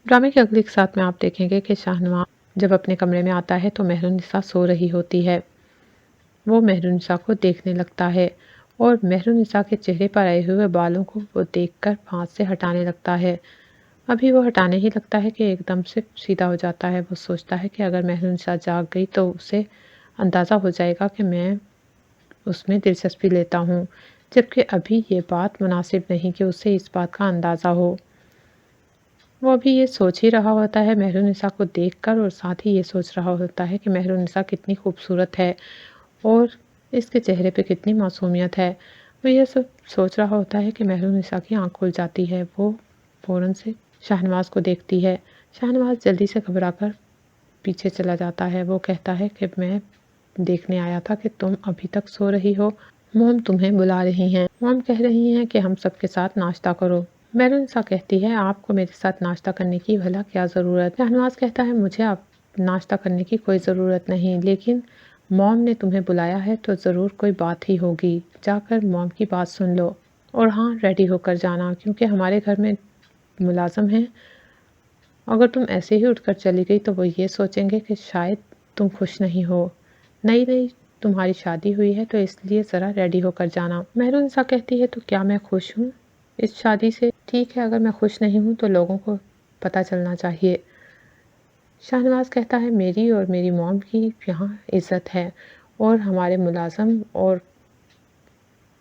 ڈرامے کے اگلی اقساط میں آپ دیکھیں گے کہ شاہنواز جب اپنے کمرے میں آتا ہے تو مہرالنساء سو رہی ہوتی ہے۔ وہ مہرالنساء کو دیکھنے لگتا ہے اور مہرالنساء کے چہرے پر آئے ہوئے بالوں کو وہ دیکھ کر ہاتھ سے ہٹانے لگتا ہے۔ ابھی وہ ہٹانے ہی لگتا ہے کہ ایک دم سے سیدھا ہو جاتا ہے۔ وہ سوچتا ہے کہ اگر مہرالنساء جاگ گئی تو اسے اندازہ ہو جائے گا کہ میں اس میں دلچسپی لیتا ہوں، جبکہ ابھی یہ بات مناسب نہیں کہ اسے اس بات کا اندازہ ہو۔ وہ ابھی یہ سوچ ہی رہا ہوتا ہے مہرالنساء کو دیکھ کر، اور ساتھ ہی یہ سوچ رہا ہوتا ہے کہ مہرالنساء کتنی خوبصورت ہے اور اس کے چہرے پہ کتنی معصومیت ہے۔ وہ یہ سب سوچ رہا ہوتا ہے کہ مہرالنساء کی آنکھ کھل جاتی ہے۔ وہ فوراً سے شاہنواز کو دیکھتی ہے۔ شاہنواز جلدی سے گھبرا کر پیچھے چلا جاتا ہے۔ وہ کہتا ہے کہ میں دیکھنے آیا تھا کہ تم ابھی تک سو رہی ہو، موم تمہیں بلا رہی ہیں، موم کہہ رہی ہیں کہ ہم سب کے ساتھ ناشتہ کرو۔ مہرالنساء کہتی ہے آپ کو میرے ساتھ ناشتہ کرنے کی بھلا کیا ضرورت؟ شاہنواز کہتا ہے مجھے اب ناشتہ کرنے کی کوئی ضرورت نہیں، لیکن موم نے تمہیں بلایا ہے تو ضرور کوئی بات ہی ہوگی، جا کر موم کی بات سن لو، اور ہاں ریڈی ہو کر جانا کیونکہ ہمارے گھر میں ملازم ہیں، اگر تم ایسے ہی اٹھ کر چلی گئی تو وہ یہ سوچیں گے کہ شاید تم خوش نہیں ہو، نئی نئی تمہاری شادی ہوئی ہے تو اس لیے ذرا ریڈی ہو کر جانا۔ مہرالنساء کہتی ہے تو کیا میں خوش ہوں اس شادی سے؟ ٹھیک ہے، اگر میں خوش نہیں ہوں تو لوگوں کو پتہ چلنا چاہیے۔ شاہنواز کہتا ہے میری اور میری موم کی یہاں عزت ہے، اور ہمارے ملازم اور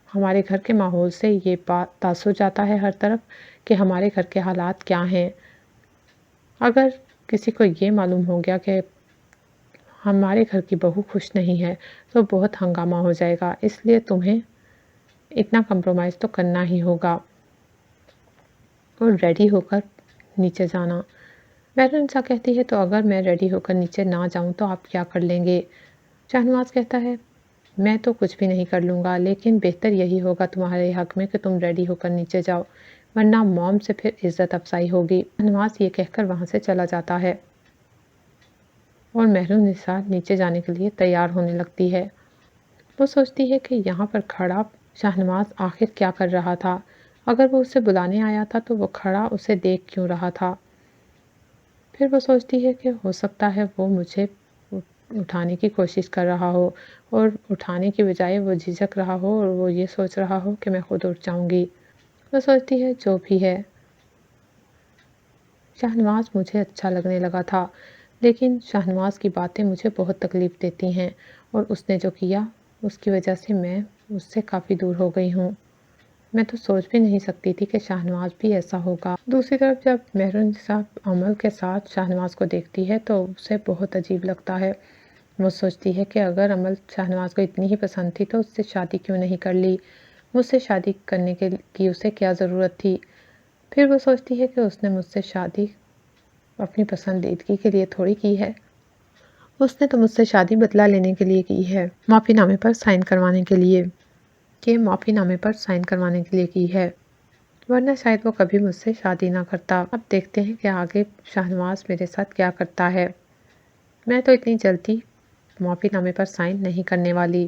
ہمارے گھر کے ماحول سے یہ بات تاثر جاتا ہے ہر طرف کہ ہمارے گھر کے حالات کیا ہیں۔ اگر کسی کو یہ معلوم ہو گیا کہ ہمارے گھر کی بہو خوش نہیں ہے تو بہت ہنگامہ ہو جائے گا، اس لیے تمہیں اتنا کمپرومائز تو کرنا ہی ہوگا اور ریڈی ہو کر نیچے جانا۔ مہرالنساء کہتی ہے تو اگر میں ریڈی ہو کر نیچے نہ جاؤں تو آپ کیا کر لیں گے؟ شاہنواز کہتا ہے میں تو کچھ بھی نہیں کر لوں گا، لیکن بہتر یہی ہوگا تمہارے حق میں کہ تم ریڈی ہو کر نیچے جاؤ، ورنہ موم سے پھر عزت افزائی ہوگی۔ شاہنواز یہ کہہ کر وہاں سے چلا جاتا ہے اور مہرالنساء نیچے جانے کے لیے تیار ہونے لگتی ہے۔ وہ سوچتی ہے کہ یہاں پر کھڑا شاہنواز آخر کیا کر رہا تھا؟ اگر وہ اسے بلانے آیا تھا تو وہ کھڑا اسے دیکھ کیوں رہا تھا؟ پھر وہ سوچتی ہے کہ ہو سکتا ہے وہ مجھے اٹھانے کی کوشش کر رہا ہو، اور اٹھانے کی بجائے وہ جھجک رہا ہو اور وہ یہ سوچ رہا ہو کہ میں خود اٹھ جاؤں گی۔ وہ سوچتی ہے جو بھی ہے، شاہنواز مجھے اچھا لگنے لگا تھا، لیکن شاہنواز کی باتیں مجھے بہت تکلیف دیتی ہیں، اور اس نے جو کیا اس کی وجہ سے میں اس سے کافی دور ہو گئی ہوں۔ میں تو سوچ بھی نہیں سکتی تھی کہ شاہنواز بھی ایسا ہوگا۔ دوسری طرف جب مہرالنساء عمل کے ساتھ شاہنواز کو دیکھتی ہے تو اسے بہت عجیب لگتا ہے۔ وہ سوچتی ہے کہ اگر عمل شاہنواز کو اتنی ہی پسند تھی تو اس سے شادی کیوں نہیں کر لی؟ مجھ سے شادی کرنے کی اسے کیا ضرورت تھی؟ پھر وہ سوچتی ہے کہ اس نے مجھ سے شادی اپنی پسندیدگی کے لیے تھوڑی کی ہے، اس نے تو مجھ سے شادی بدلہ لینے کے لیے کی ہے، معافی نامے پر سائن کروانے کے لیے، کی ہے، ورنہ شاید وہ کبھی مجھ سے شادی نہ کرتا۔ اب دیکھتے ہیں کہ آگے شاہنواز میرے ساتھ کیا کرتا ہے۔ میں تو اتنی جلدی معافی نامے پر سائن نہیں کرنے والی۔